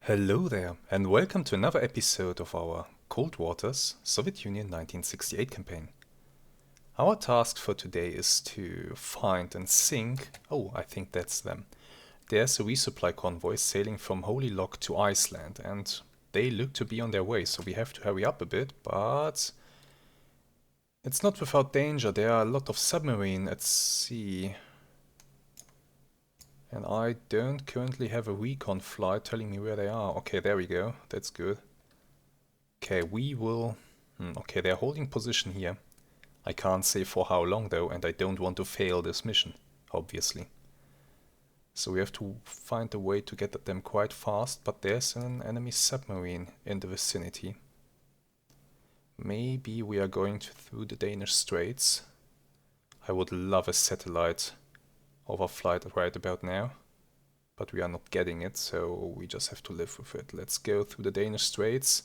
Hello there, and welcome to another episode of our Cold Waters Soviet Union 1968 campaign. Our task for today is to find and sink, I think that's them. There's a resupply convoy sailing from Holy Lock to Iceland, and they look to be on their way, so we have to hurry up a bit, but it's not without danger. There are a lot of submarines at sea. And I don't currently have a recon flight telling me where they are. Okay, there we go. That's good. Okay, we will... Okay, they're holding position here. I can't say for how long though, and I don't want to fail this mission, obviously. So we have to find a way to get at them quite fast, but there's an enemy submarine in the vicinity. Maybe we are going through the Danish Straits. I would love a satellite overflight right about now, but we are not getting it, so we just have to live with it. Let's go through the Danish Straits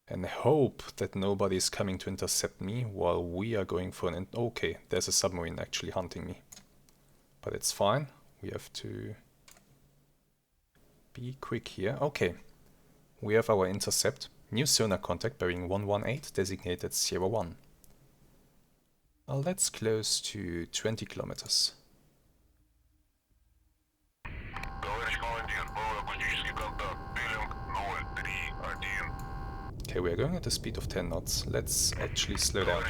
and hope that nobody is coming to intercept me while we are going for an... Okay, there's a submarine actually hunting me, but it's fine. We have to be quick here. Okay, we have our intercept. New sonar contact bearing 118 designated 01. Let's close to 20 kilometers. Okay, we are going at a speed of 10 knots. Let's actually slow down.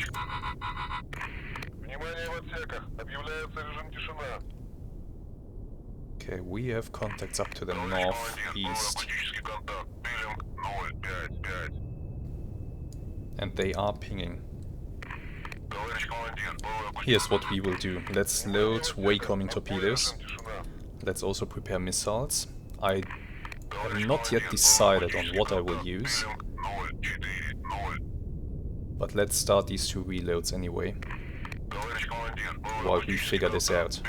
Okay, we have contacts up to the northeast. And they are pinging. Here's what we will do. Let's load waycoming torpedoes. Let's also prepare missiles. I have not yet decided on what I will use, but let's start these two reloads anyway, while we figure this out.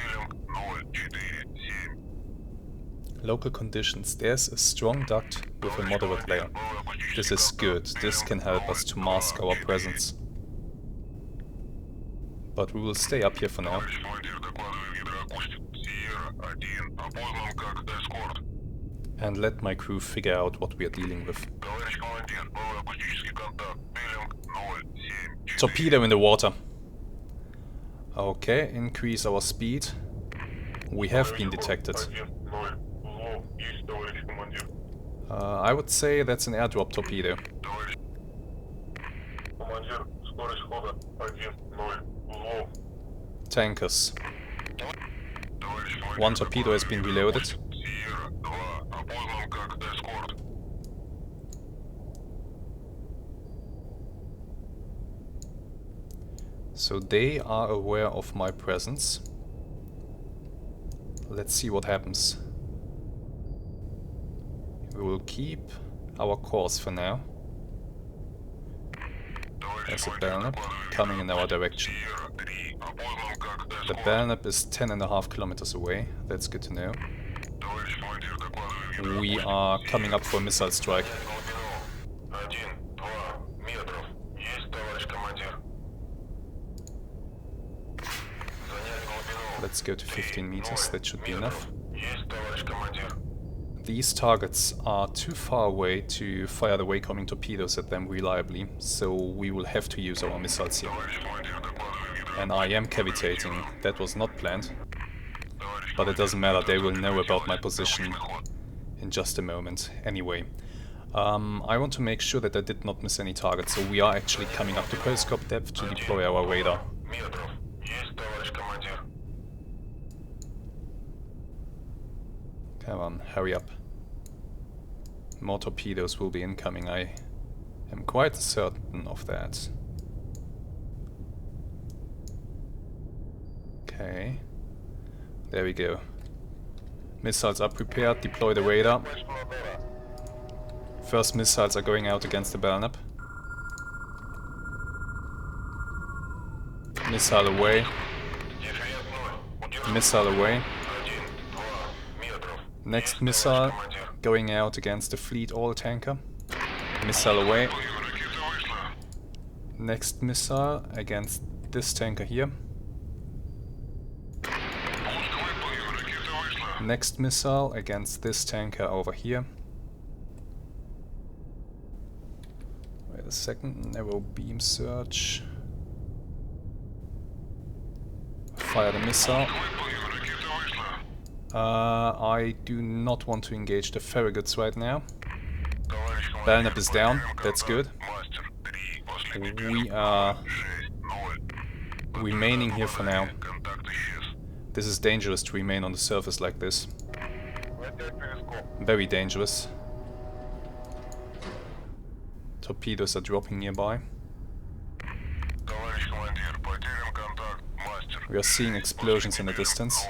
Local conditions. There's a strong duct with a moderate layer. This is good. This can help us to mask our presence. But we will stay up here for now. And let my crew figure out what we are dealing with. Torpedo in the water. Okay, increase our speed. We have been detected. I would say that's an airdrop torpedo. Tankers. One torpedo has been reloaded. So they are aware of my presence. Let's see what happens. We will keep our course for now. There's a Belknap coming in our direction. The Belknap is 10.5 kilometers away. That's good to know. We are coming up for a missile strike. Let's go to 15 meters, that should be enough. These targets are too far away to fire the waycoming torpedoes at them reliably, so we will have to use our missiles here. And I am cavitating. That was not planned. But it doesn't matter, they will know about my position in just a moment. Anyway, I want to make sure that I did not miss any targets, so we are actually coming up to periscope depth to deploy our radar. Come on, hurry up. More torpedoes will be incoming, I am quite certain of that. Okay, there we go. Missiles are prepared, deploy the radar. First missiles are going out against the Belknap. Missile away. Missile away. Next missile going out against the fleet oil tanker. Missile away. Next missile against this tanker here. Next missile against this tanker over here. Wait a second, narrow beam search. Fire the missile. I do not want to engage the Farragut's right now. Belknap is down, that's good. We are remaining here for now. This is dangerous to remain on the surface like this. Very dangerous. Torpedoes are dropping nearby. We are seeing explosions in the distance.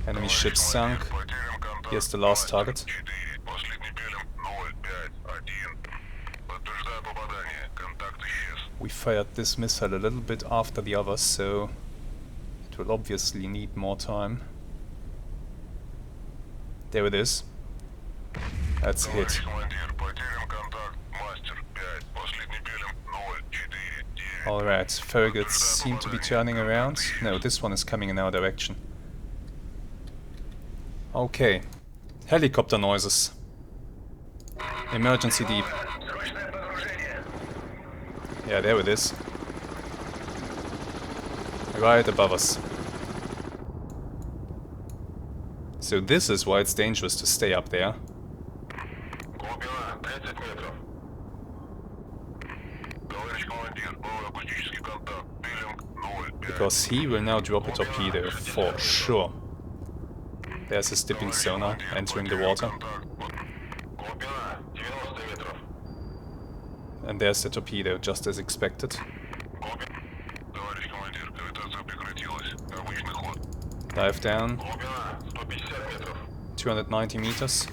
Enemy ship sunk. Here's the last target. We fired this missile a little bit after the others, so it will obviously need more time. There it is. That's a hit. Alright, Farraguts seem to be turning around. No, this one is coming in our direction. Okay. Helicopter noises. Emergency deep. Yeah, there it is. Right above us. So this is why it's dangerous to stay up there. Because he will now drop a torpedo for sure. There's his dipping sonar entering the water. And there's the torpedo, just as expected. Dive down. 290 meters.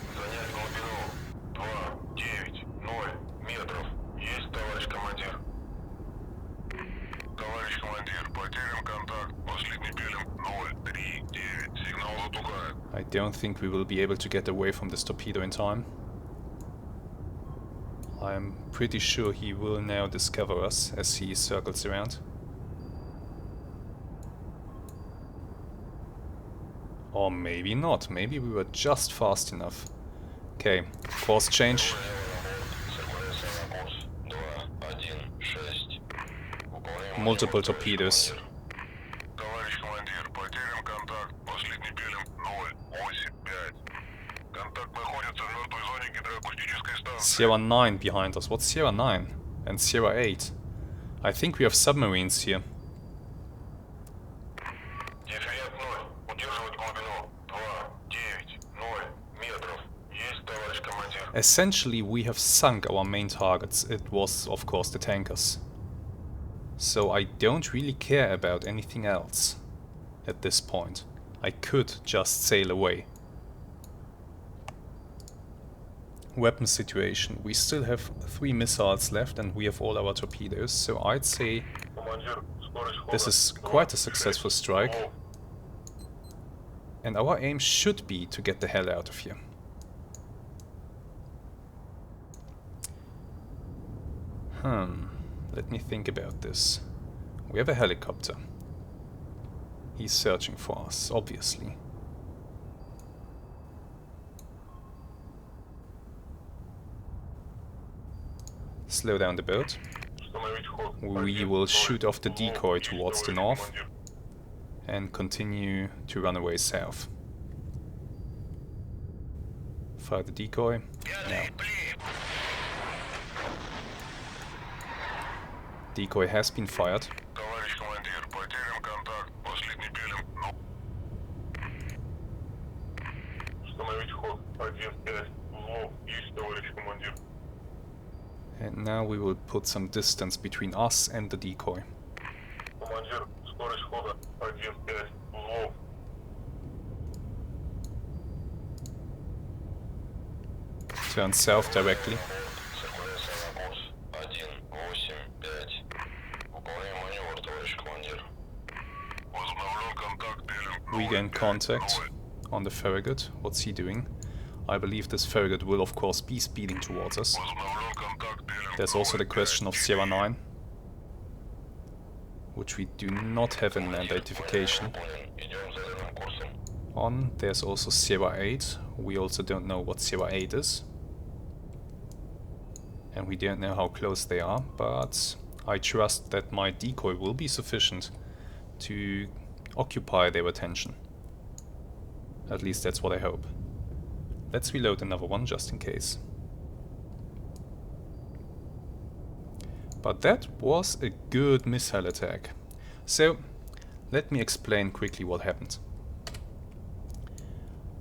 I don't think we will be able to get away from this torpedo in time. I'm pretty sure he will now discover us as he circles around. Or maybe not, maybe we were just fast enough. Okay, course change. Multiple torpedoes. Sierra 9 behind us. What's Sierra 9? And Sierra 8? I think we have submarines here. Essentially, we have sunk our main targets. It was, of course, the tankers. So I don't really care about anything else at this point. I could just sail away. Weapon situation. We still have 3 missiles left and we have all our torpedoes, so I'd say this is quite a successful strike. And our aim should be to get the hell out of here. Let me think about this. We have a helicopter. He's searching for us, obviously. Slow down the boat. We will shoot off the decoy towards the north and continue to run away south. Fire the decoy. Now. Decoy has been fired. And now we will put some distance between us and the decoy. Turn south directly. Regain contact on the Farragut. What's he doing? I believe this Farragut will of course be speeding towards us. There's also the question of Sierra 9. which we do not have an identification on. There's also Sierra 8. We also don't know what Sierra 8 is. And we don't know how close they are, but I trust that my decoy will be sufficient to occupy their attention. At least that's what I hope. Let's reload another one just in case. But that was a good missile attack. So, let me explain quickly what happened.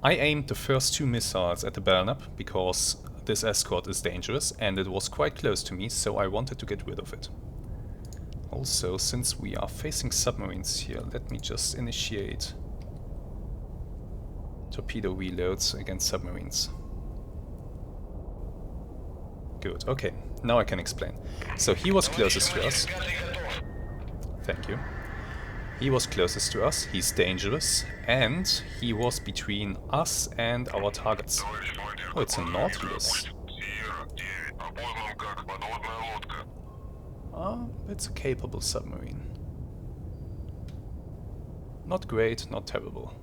I aimed the first 2 missiles at the Belknap because this escort is dangerous and it was quite close to me, so I wanted to get rid of it. Also, since we are facing submarines here, let me just initiate torpedo reloads against submarines. Good, okay, now I can explain. So he was closest to us. Thank you. He was closest to us, he's dangerous, and he was between us and our targets. Oh, it's a Nautilus. It's a capable submarine. Not great, not terrible.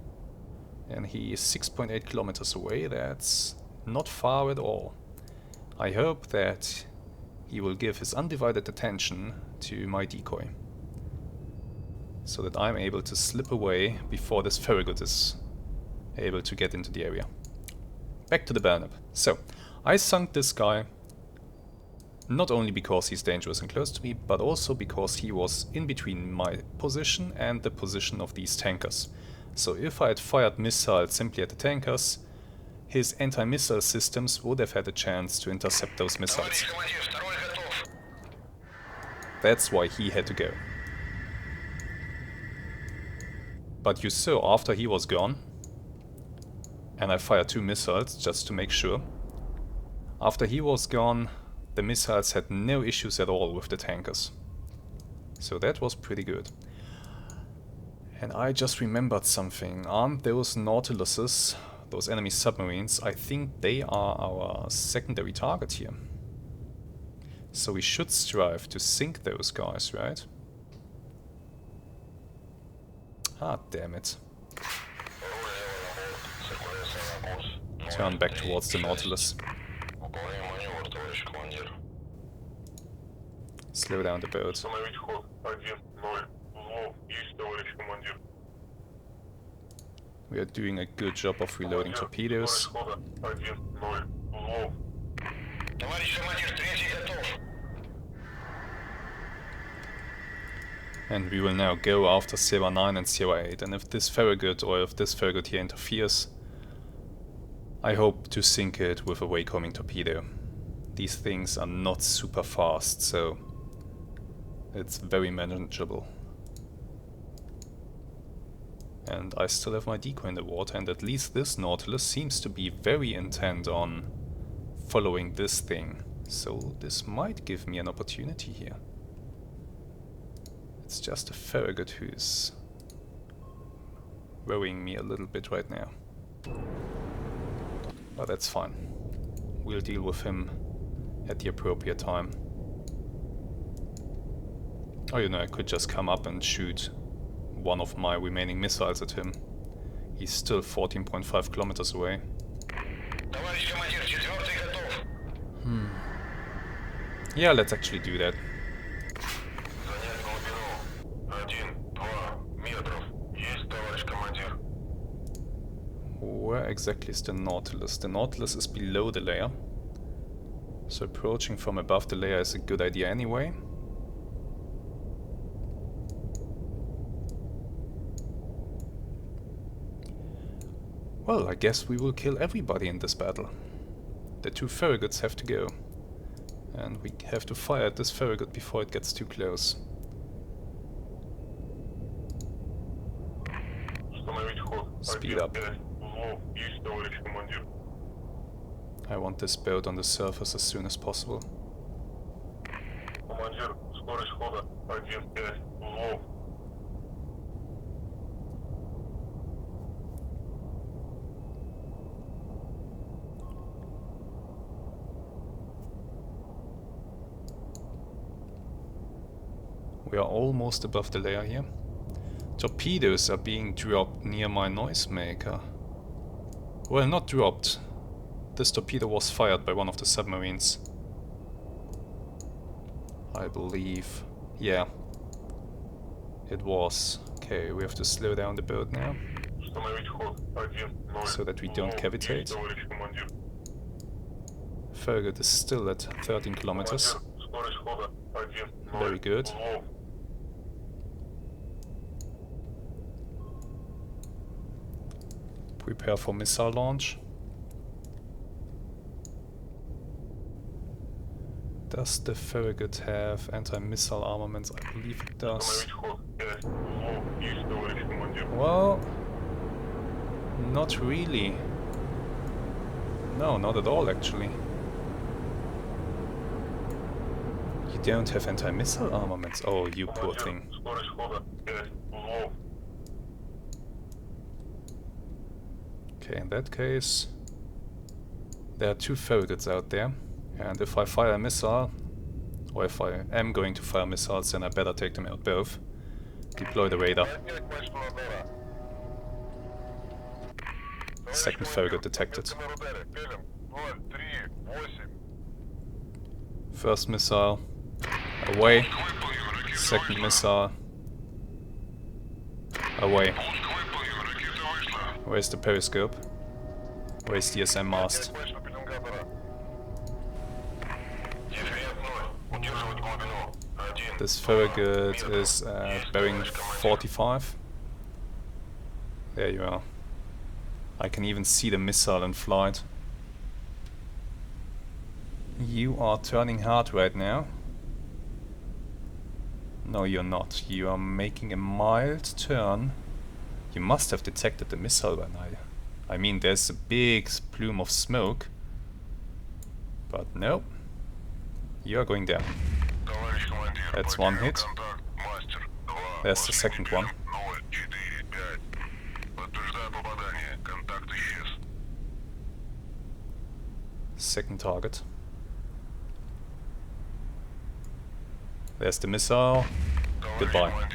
And he is 6.8 kilometers away, that's not far at all. I hope that he will give his undivided attention to my decoy, so that I'm able to slip away before this Farragut is able to get into the area. Back to the Belknap. So, I sunk this guy not only because he's dangerous and close to me, but also because he was in between my position and the position of these tankers. So if I had fired missiles simply at the tankers, his anti-missile systems would have had a chance to intercept those missiles. That's why he had to go. But you saw, after he was gone, and I fired 2 missiles just to make sure, after he was gone, the missiles had no issues at all with the tankers. So that was pretty good. And I just remembered something. Aren't those Nautiluses, those enemy submarines, I think they are our secondary target here. So we should strive to sink those guys, right? Ah, damn it. Turn back towards the Nautilus. Slow down the boat. We are doing a good job of reloading torpedoes. And we will now go after Sierra 9 and Sierra 8, and if this Farragut or if this Farragut here interferes, I hope to sink it with a waycoming torpedo. These things are not super fast, so it's very manageable. And I still have my decoy in the water, and at least this Nautilus seems to be very intent on following this thing. So this might give me an opportunity here. It's just a Farragut who's worrying me a little bit right now. But that's fine. We'll deal with him at the appropriate time. Oh, you know, I could just come up and shoot one of my remaining missiles at him. He's still 14.5 kilometers away. Yeah, let's actually do that. Where exactly is the Nautilus? The Nautilus is below the layer. So approaching from above the layer is a good idea anyway. Well, I guess we will kill everybody in this battle. The 2 Farraguts have to go. And we have to fire at this Farragut before it gets too close. Speed up. I want this boat on the surface as soon as possible. We are almost above the layer here. Torpedoes are being dropped near my noisemaker. Well, not dropped. This torpedo was fired by one of the submarines. I believe. Yeah. It was. Okay, we have to slow down the boat now. So that we don't cavitate. Farragut is still at 13 kilometers. Very good. Prepare for missile launch. Does the Farragut have anti-missile armaments? I believe it does. Well, not really. No, not at all actually. You don't have anti-missile armaments? Oh, you poor thing. Okay, in that case, there are two Farraguts out there. And if I fire a missile, or if I am going to fire missiles, then I better take them out both. Deploy the radar. Second Farragut detected. First missile. Away. Second missile. Away. Where's the periscope? Where's the SM mast? This Farragut is at bearing 45. There you are. I can even see the missile in flight. You are turning hard right now. No, you're not. You are making a mild turn. You must have detected the missile by now. I mean, there's a big plume of smoke. But no. You are going down. That's one hit. There's the second one. Second target. There's the missile. Goodbye.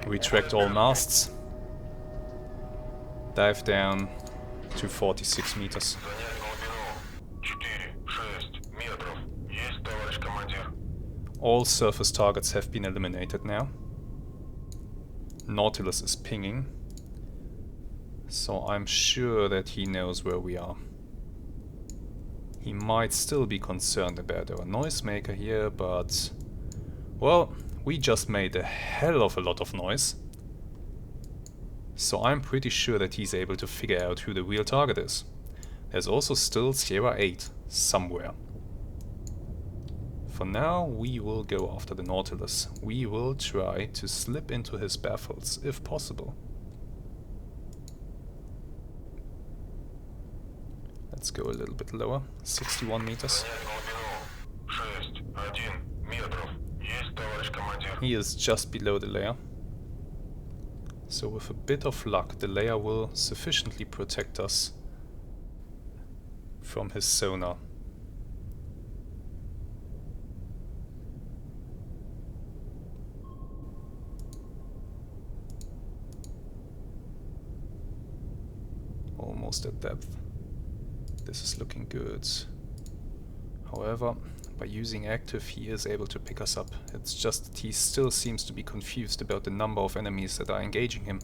Retract all masts. Dive down to 46 meters. All surface targets have been eliminated now. Nautilus is pinging. So I'm sure that he knows where we are. He might still be concerned about our noisemaker here, but... well, we just made a hell of a lot of noise. So I'm pretty sure that he's able to figure out who the real target is. There's also still Sierra 8 somewhere. For now, we will go after the Nautilus. We will try to slip into his baffles, if possible. Let's go a little bit lower, 61 meters. He is just below the layer. So with a bit of luck, the layer will sufficiently protect us from his sonar. Almost at depth. This is looking good. However, by using active, he is able to pick us up. It's just that he still seems to be confused about the number of enemies that are engaging him.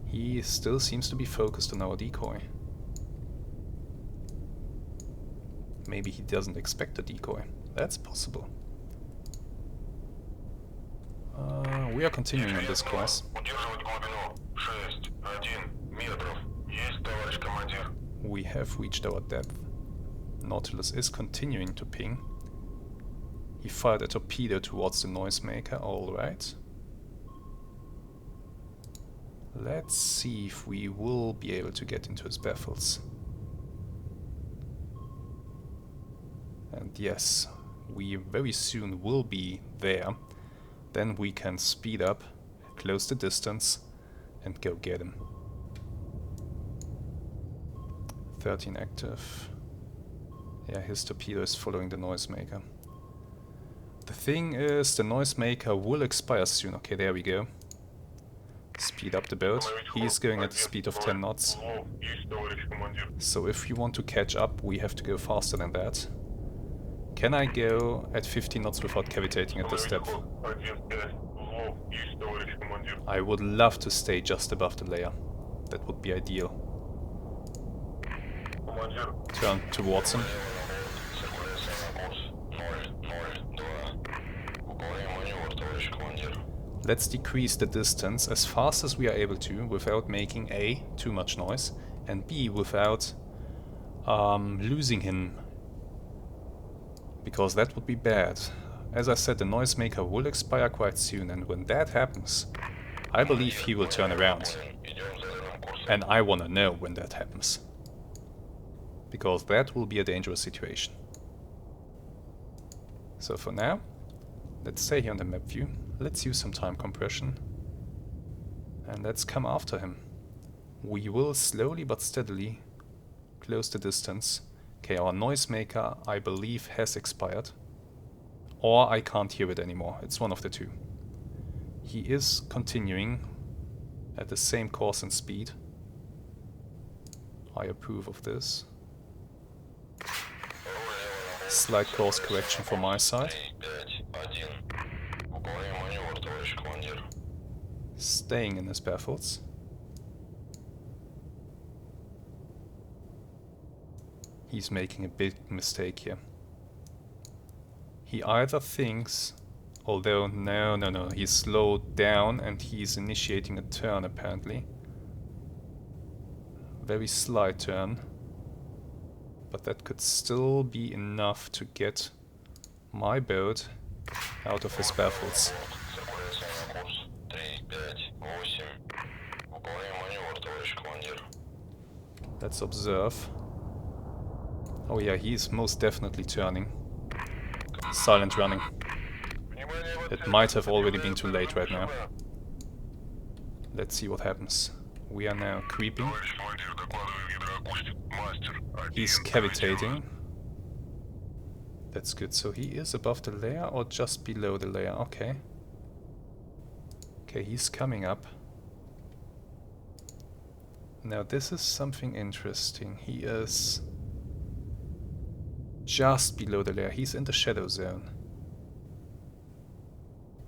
He still seems to be focused on our decoy. Maybe he doesn't expect a decoy. That's possible. We are continuing on this course. We have reached our depth. Nautilus is continuing to ping. He fired a torpedo towards the noisemaker, alright. Let's see if we will be able to get into his baffles. And yes, we very soon will be there. Then we can speed up, close the distance, and go get him. 13 active. Yeah, his torpedo is following the noisemaker. The thing is, the noisemaker will expire soon. Okay, there we go. Speed up the boat. He is going at the speed of 10 knots. So if you want to catch up, we have to go faster than that. Can I go at 15 knots without cavitating at this depth? I would love to stay just above the layer. That would be ideal. Turn towards him. Let's decrease the distance as fast as we are able to without making A, too much noise, and B, without losing him. Because that would be bad. As I said, the noisemaker will expire quite soon, and when that happens, I believe he will turn around. And I wanna know when that happens. Because that will be a dangerous situation. So for now, let's stay here on the map view. Let's use some time compression. And let's come after him. We will slowly but steadily close the distance. Okay, our noisemaker, I believe, has expired. Or I can't hear it anymore. It's one of the two. He is continuing at the same course and speed. I approve of this. Slight course correction from my side. Staying in his baffles. He's making a big mistake here. He either thinks, although no, he's slowed down and he's initiating a turn apparently. Very slight turn. But that could still be enough to get my boat out of his baffles. Let's observe. Oh yeah, he's most definitely turning. Silent running. It might have already been too late right now. Let's see what happens. We are now creeping. He's cavitating. That's good. So he is above the layer or just below the layer? Okay. Okay, he's coming up. Now this is something interesting. He is just below the layer. He's in the shadow zone.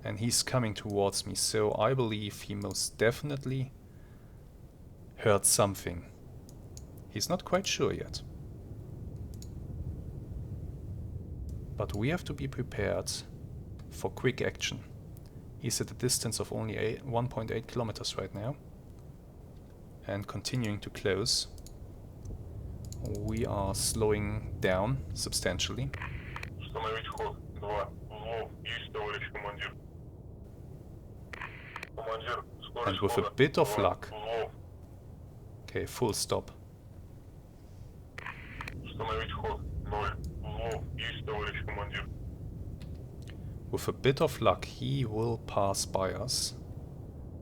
And he's coming towards me, so I believe he most definitely heard something. He's not quite sure yet. But we have to be prepared for quick action. He's at a distance of only 1.8 kilometers right now. And continuing to close. We are slowing down substantially. And with a bit of luck... Okay, full stop. With a bit of luck, he will pass by us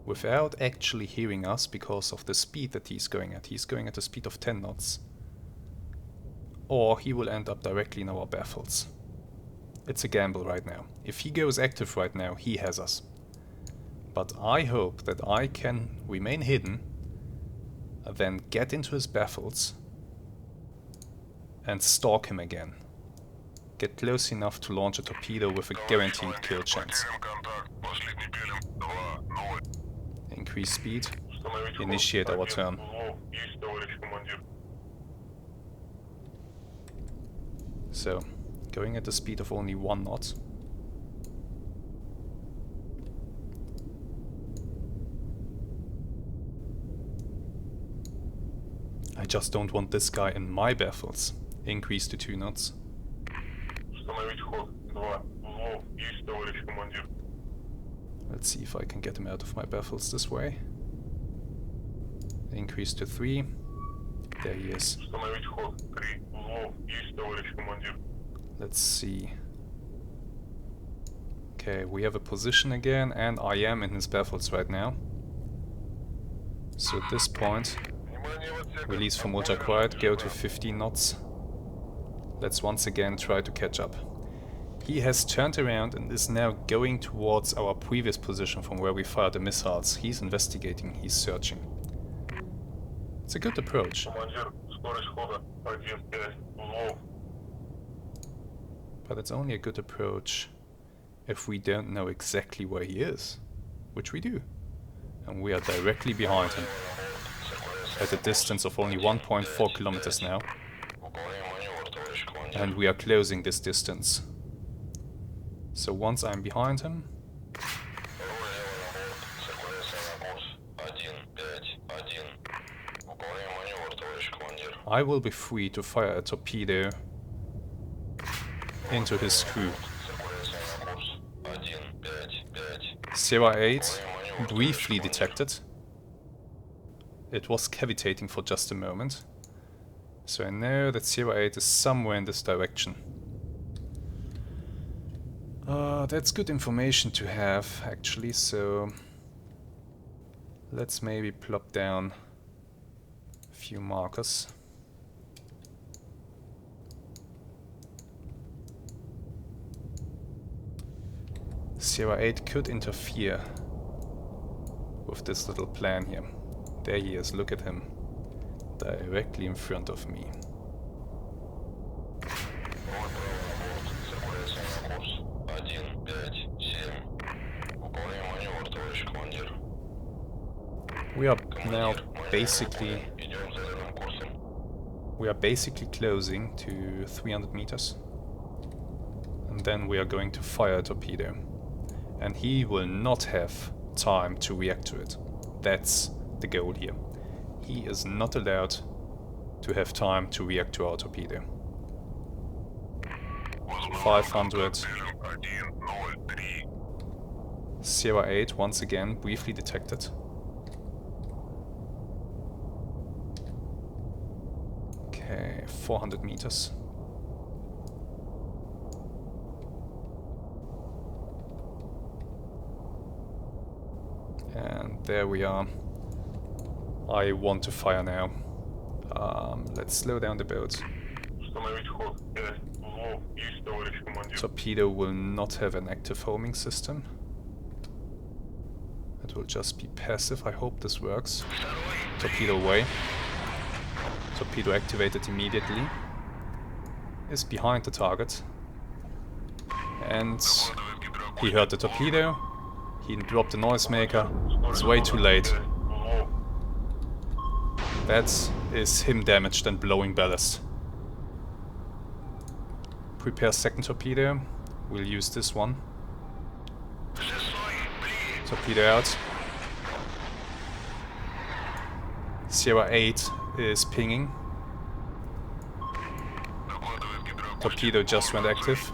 without actually hearing us because of the speed that he's going at. He's going at a speed of 10 knots. Or he will end up directly in our baffles. It's a gamble right now. If he goes active right now, he has us. But I hope that I can remain hidden, then get into his baffles and stalk him again. Get close enough to launch a torpedo with a guaranteed kill chance. Increase speed. Initiate our turn. So, going at the speed of only 1 knot. I just don't want this guy in my baffles. Increase to 2 knots. Let's see if I can get him out of my baffles this way. Increase to 3. There he is. Let's see. Okay, we have a position again, and I am in his baffles right now. So at this point, Release from ultra quiet, go to 15 knots. Let's once again try to catch up. He has turned around and is now going towards our previous position from where we fired the missiles. He's investigating, he's searching. It's a good approach. But it's only a good approach if we don't know exactly where he is. Which we do. And we are directly behind him. At a distance of only 1.4 kilometers now. And we are closing this distance. So once I'm behind him, I will be free to fire a torpedo into his crew. Sierra 8 briefly detected. It was cavitating for just a moment. So I know that Sierra 8 is somewhere in this direction. That's good information to have, actually, so let's maybe plop down a few markers. Sierra 8 could interfere with this little plan here. There he is, look at him. Directly in front of me. We are now basically closing to 300 meters. And then we are going to fire a torpedo. And he will not have time to react to it. That's the goal here. He is not allowed to have time to react to our torpedo. 500. Sierra 8 once again briefly detected. Okay, 400 meters. And there we are. I want to fire now. Let's slow down the boat. Torpedo will not have an active homing system. It will just be passive. I hope this works. Torpedo away. Torpedo activated immediately. Is behind the target. And he heard the torpedo. He dropped the noisemaker. It's way too late. That is him damaged and blowing ballast. Prepare second torpedo. We'll use this one. Torpedo out. Sierra 8 is pinging. Torpedo just went active.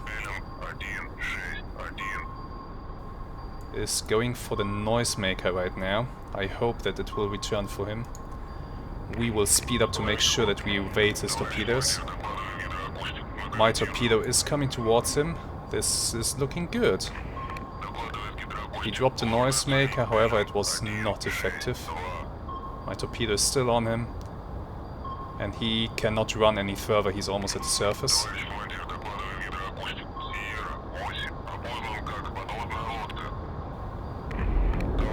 Is going for the noisemaker right now. I hope that it will return for him. We will speed up to make sure that we evade his torpedoes. My torpedo is coming towards him. This is looking good. He dropped the noisemaker, however it was not effective. My torpedo is still on him. And he cannot run any further, he's almost at the surface.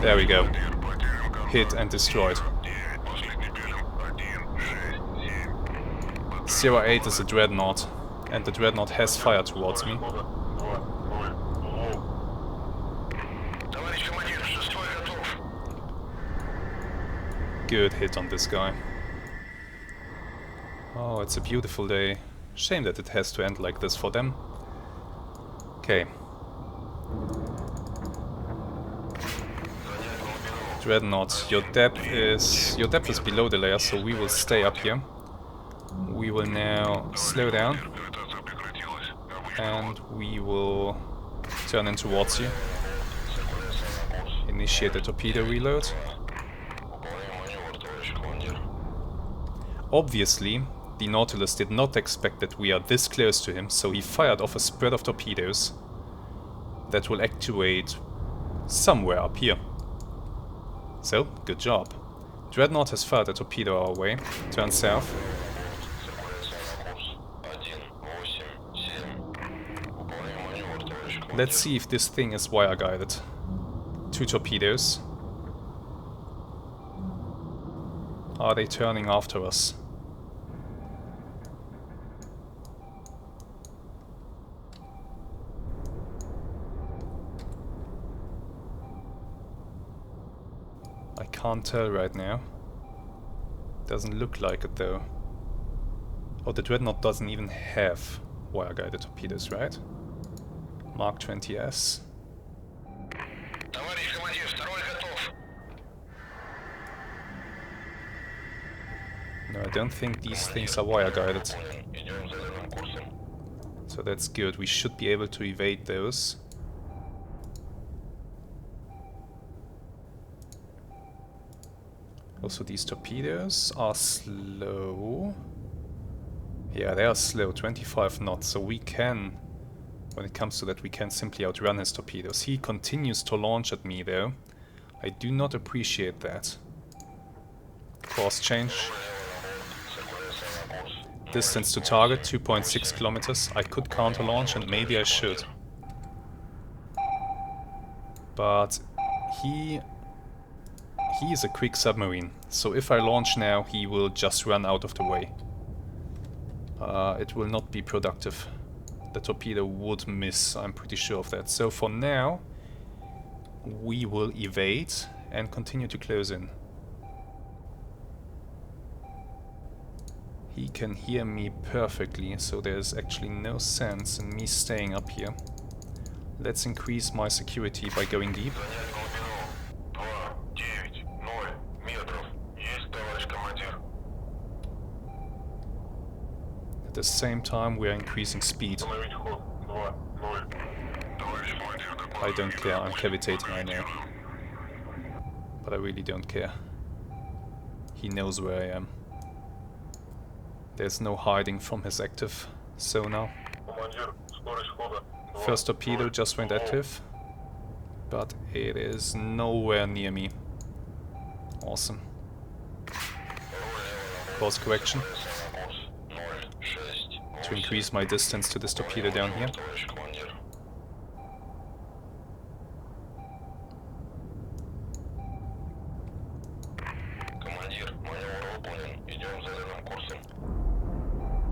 There we go. Hit and destroyed. Sierra 8 is a dreadnought, and the dreadnought has fired towards me. Good hit on this guy. Oh, it's a beautiful day. Shame that it has to end like this for them. Okay. Dreadnought, your depth is below the layer, so we will stay up here. We will now slow down and we will turn in towards you. Initiate the torpedo reload. Obviously, the Nautilus did not expect that we are this close to him, so he fired off a spread of torpedoes that will actuate somewhere up here. So, good job. Dreadnought has fired a torpedo our way. Turn south. Let's see if this thing is wire guided. 2 torpedoes. Are they turning after us? I can't tell right now. Doesn't look like it though. Oh, the Dreadnought doesn't even have wire-guided torpedoes, right? Mark 20S. No, I don't think these things are wire-guided. So that's good. We should be able to evade those. Also, these torpedoes are slow. Yeah, they are slow, 25 knots, so we can, when it comes to that, we can simply outrun his torpedoes. He continues to launch at me though. I do not appreciate that. Course change. Distance to target, 2.6 kilometers. I could counter launch and maybe I should. But he is a quick submarine, so if I launch now, he will just run out of the way. It will not be productive. The torpedo would miss, I'm pretty sure of that. So for now, we will evade and continue to close in. He can hear me perfectly, so there's actually no sense in me staying up here. Let's increase my security by going deep. At the same time, we are increasing speed. I don't care, I'm cavitating, I know. But I really don't care. He knows where I am. There's no hiding from his active sonar. First torpedo just went active, but it is nowhere near me. Awesome. Course correction. To increase my distance to this torpedo down here.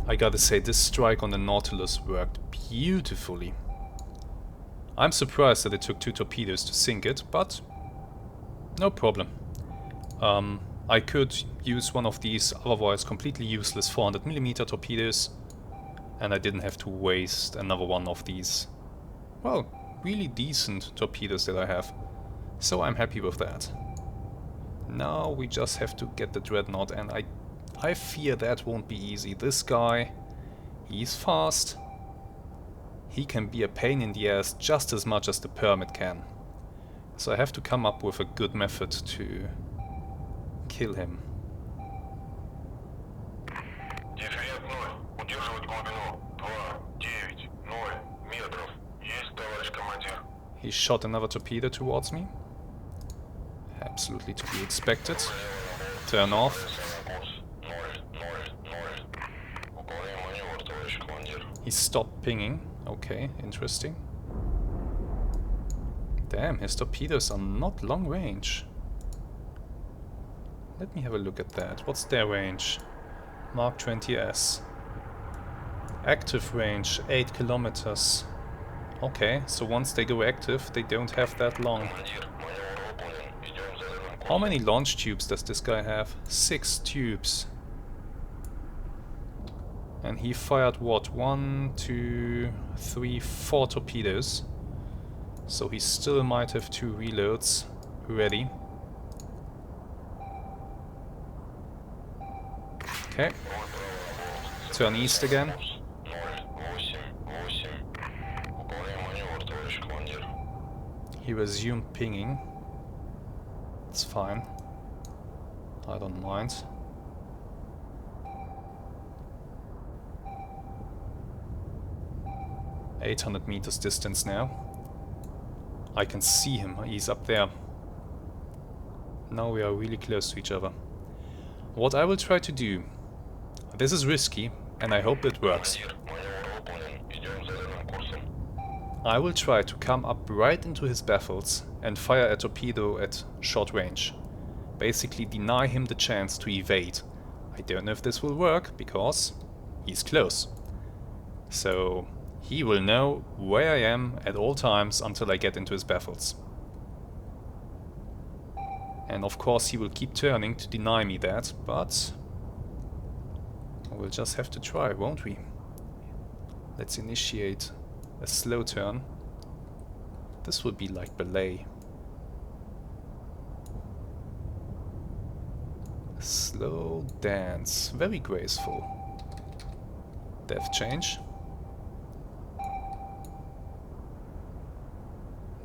I gotta say, this strike on the Nautilus worked beautifully. I'm surprised that it took 2 torpedoes to sink it, but no problem. I could use one of these otherwise completely useless 400mm torpedoes, and I didn't have to waste another one of these, well, really decent torpedoes that I have. So I'm happy with that. Now we just have to get the Dreadnought, and I fear that won't be easy. This guy, he's fast. He can be a pain in the ass just as much as the Permit can. So I have to come up with a good method to kill him. He shot another torpedo towards me. Absolutely to be expected. Turn off. He stopped pinging. Okay, interesting. Damn, his torpedoes are not long range. Let me have a look at that. What's their range? Mark 20S. Active range, 8 kilometers. Okay, so once they go active, they don't have that long. How many launch tubes does this guy have? 6 tubes. And he fired what? 1, 2, 3, 4 torpedoes. So he still might have 2 reloads ready. Okay. Turn east again. He resumed pinging. It's fine. I don't mind. .800 meters distance now. I can see him, he's up there. Now we are really close to each other. What I will try to do, this is risky, and I hope it works. I will try to come up right into his baffles and fire a torpedo at short range. Basically deny him the chance to evade. I don't know if this will work, because he's close. So he will know where I am at all times until I get into his baffles. And of course he will keep turning to deny me that, but we'll just have to try, won't we? Let's initiate a slow turn. This will be like belay. Slow dance, very graceful. Depth change.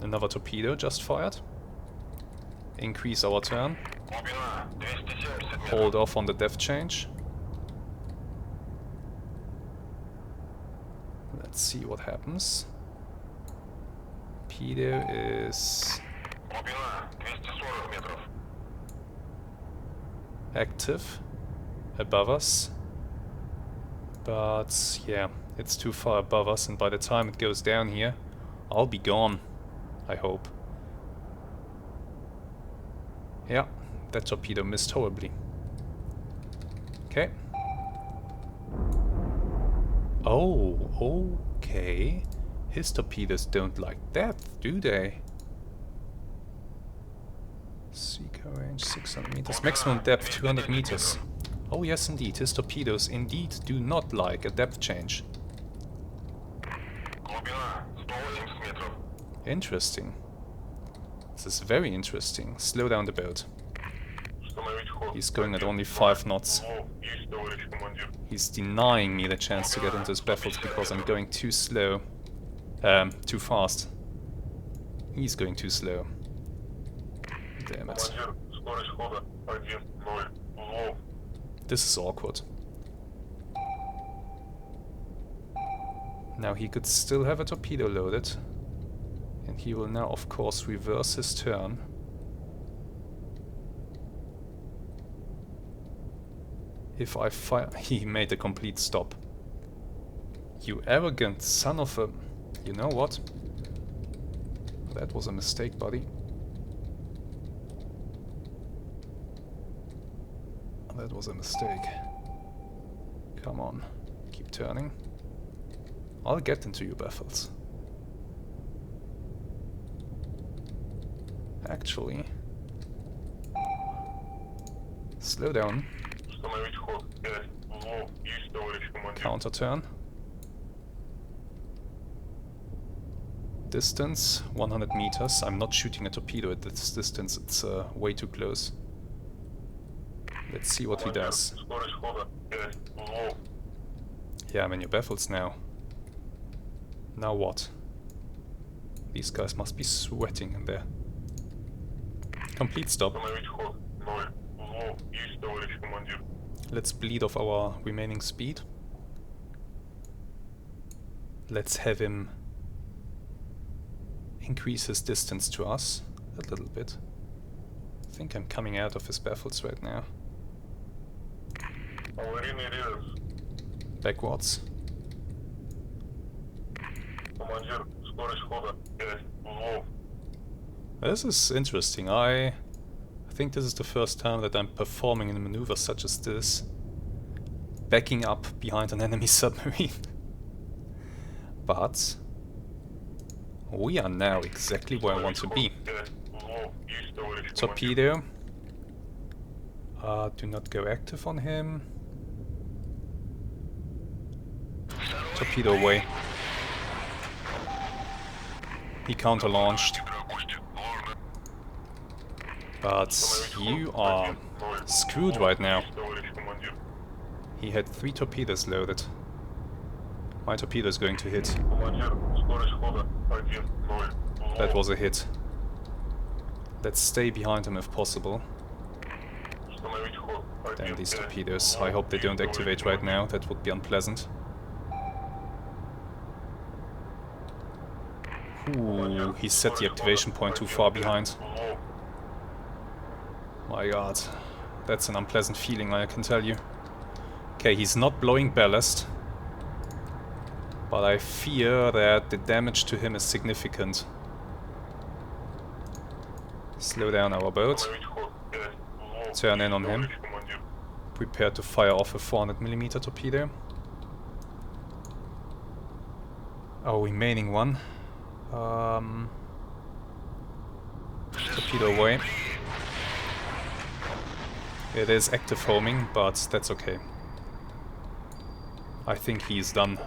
Another torpedo just fired. Increase our turn. Hold off on the depth change. Let's see what happens. Torpedo is active above us. But yeah, it's too far above us, and by the time it goes down here, I'll be gone, I hope. Yeah, that torpedo missed horribly. Okay. Oh, okay. His torpedoes don't like depth, do they? Seeker range 600 meters. Maximum depth 200 meters. Oh yes, indeed. His torpedoes indeed do not like a depth change. Interesting. This is very interesting. Slow down the boat. He's going at only 5 knots. He's denying me the chance to get into his baffles because I'm going too slow. Too fast. He's going too slow. Damn it. This is awkward. Now he could still have a torpedo loaded. And he will now, of course, reverse his turn. If I fire... He made a complete stop. You arrogant son of a... You know what? That was a mistake, buddy. That was a mistake. Come on. Keep turning. I'll get into your baffles. Actually... Slow down. Counter turn. Distance 100 meters. I'm not shooting a torpedo at this distance, it's way too close. Let's see what he does. Yeah, I'm in your baffles now. Now what? These guys must be sweating in there. Complete stop. Let's bleed off our remaining speed. Let's have him increase his distance to us a little bit. I think I'm coming out of his baffles right now. Backwards. This is interesting. I think this is the first time that I'm performing a maneuver such as this. Backing up behind an enemy submarine. But we are now exactly where I want to be. Torpedo. Do not go active on him. Torpedo away. He counter-launched. But you are screwed right now. He had 3 torpedoes loaded. My torpedo is going to hit. That was a hit. Let's stay behind him if possible. Damn these torpedoes. I hope they don't activate right now. That would be unpleasant. Ooh, he set the activation point too far behind. My god. That's an unpleasant feeling, I can tell you. Okay, he's not blowing ballast. But I fear that the damage to him is significant. Slow down our boat. Turn in on him. Prepare to fire off a 400mm torpedo. Our remaining one. Torpedo away. It is active homing, but that's okay. I think he's done.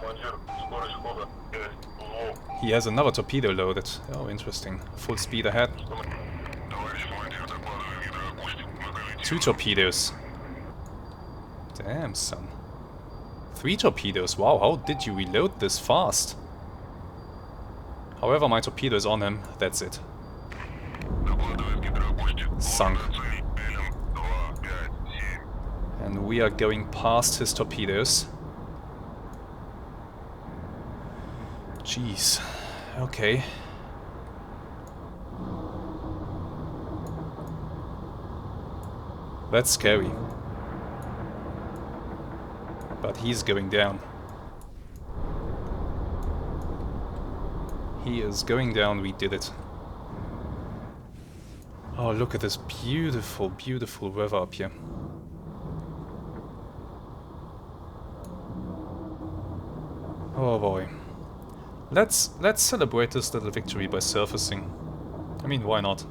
He has another torpedo loaded. Oh, interesting. Full speed ahead. 2 torpedoes. Damn, son. 3 torpedoes. Wow, how did you reload this fast? However, my torpedo is on him. That's it. Sunk. And we are going past his torpedoes. Jeez. Okay. That's scary. But he's going down. He is going down, we did it. Oh, look at this beautiful, beautiful weather up here. Oh boy. Let's celebrate this little victory by surfacing. I mean, why not?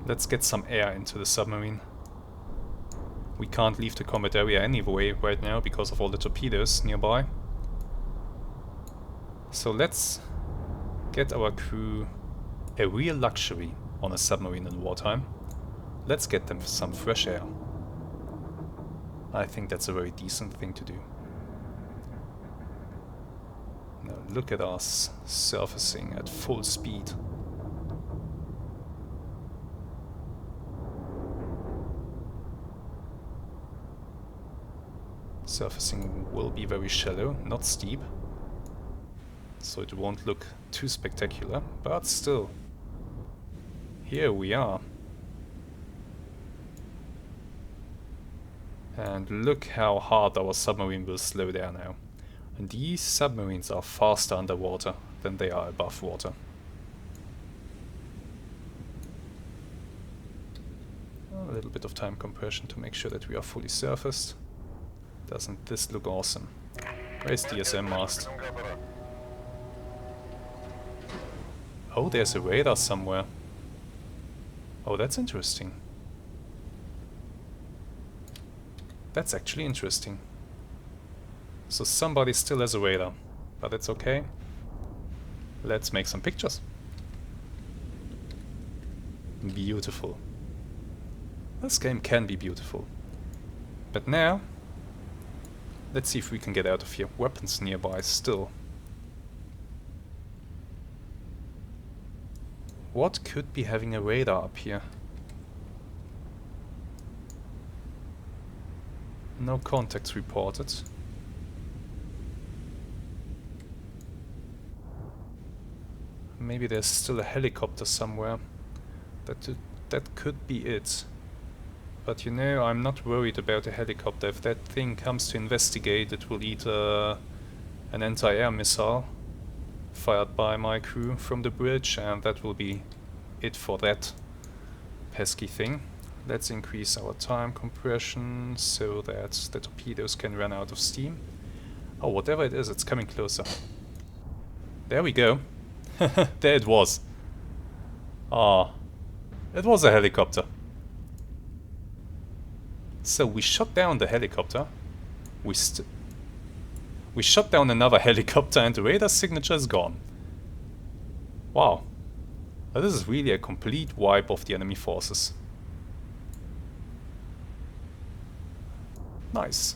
Let's get some air into the submarine. We can't leave the combat area anyway right now because of all the torpedoes nearby. So let's get our crew a real luxury on a submarine in wartime. Let's get them some fresh air. I think that's a very decent thing to do. Now look at us surfacing at full speed. Surfacing will be very shallow, not steep. So it won't look too spectacular, but still. Here we are. And look how hard our submarine will slow down now. And these submarines are faster underwater than they are above water. A little bit of time compression to make sure that we are fully surfaced. Doesn't this look awesome? Where's DSM mast? Oh, there's a radar somewhere. Oh, that's interesting. That's actually interesting. So somebody still has a radar, but it's okay. Let's make some pictures. Beautiful. This game can be beautiful. But now, let's see if we can get out of here. Weapons nearby still. What could be having a radar up here? No contacts reported. Maybe there's still a helicopter somewhere. That could be it. But you know, I'm not worried about a helicopter. If that thing comes to investigate, it will eat an anti-air missile fired by my crew from the bridge, and that will be it for that pesky thing. Let's increase our time compression so that the torpedoes can run out of steam. Oh, whatever it is, it's coming closer. There we go. There it was. Ah, it was a helicopter. So we shot down the helicopter. We shot down another helicopter and the radar signature is gone. Wow. Now this is really a complete wipe of the enemy forces. Nice.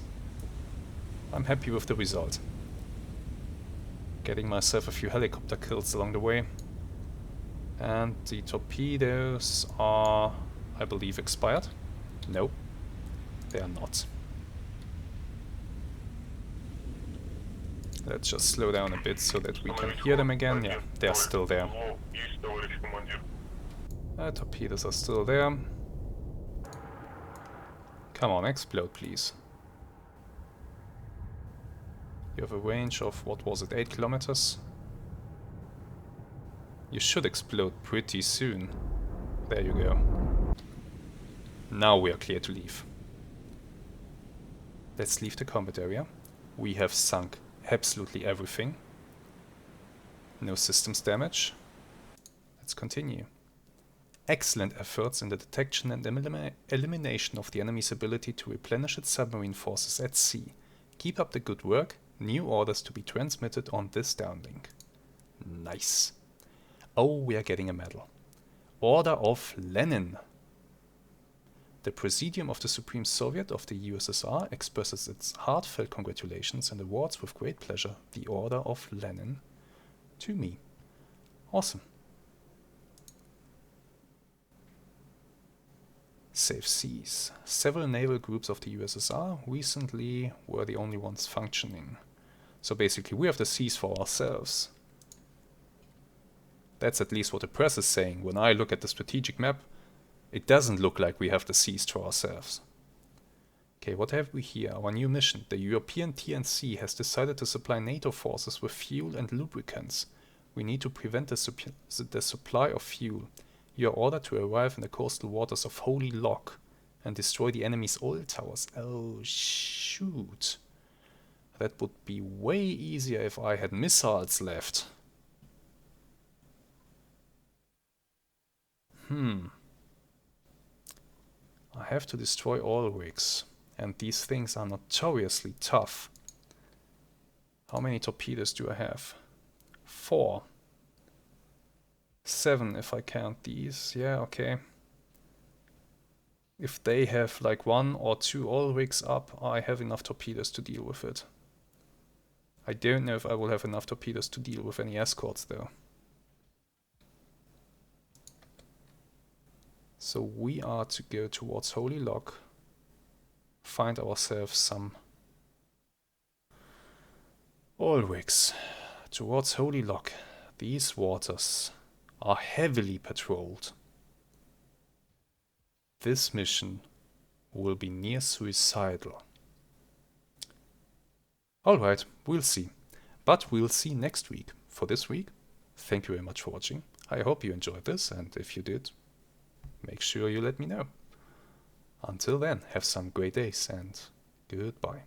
I'm happy with the result. Getting myself a few helicopter kills along the way. And the torpedoes are, I believe, expired. Nope, they are not. Let's just slow down a bit so that we can hear them again. Yeah, they're still there. Torpedoes are still there. Come on, explode, please. You have a range of, what was it, 8 kilometers? You should explode pretty soon. There you go. Now we are clear to leave. Let's leave the combat area. We have sunk absolutely everything. No systems damage. Let's continue. Excellent efforts in the detection and elimination of the enemy's ability to replenish its submarine forces at sea. Keep up the good work. New orders to be transmitted on this downlink. Nice. Oh, we are getting a medal. Order of Lenin. The Presidium of the Supreme Soviet of the USSR expresses its heartfelt congratulations and awards with great pleasure the Order of Lenin to me. Awesome. Safe seas. Several naval groups of the USSR recently were the only ones functioning. So basically we have the seas for ourselves. That's at least what the press is saying. When I look at the strategic map, it doesn't look like we have the seas to ourselves. Okay, what have we here? Our new mission. The European TNC has decided to supply NATO forces with fuel and lubricants. We need to prevent the supply of fuel. You are ordered to arrive in the coastal waters of Holy Lock and destroy the enemy's oil towers. Oh, shoot. That would be way easier if I had missiles left. I have to destroy oil rigs, and these things are notoriously tough. How many torpedoes do I have? 4. 7 if I count these. Yeah, okay. If they have like 1 or 2 oil rigs up, I have enough torpedoes to deal with it. I don't know if I will have enough torpedoes to deal with any escorts though. So we are to go towards Holy Lock, find ourselves some oil rigs towards Holy Lock. These waters are heavily patrolled. This mission will be near suicidal. Alright, we'll see. But we'll see next week. For this week, thank you very much for watching. I hope you enjoyed this, and if you did, make sure you let me know. Until then, have some great days and goodbye.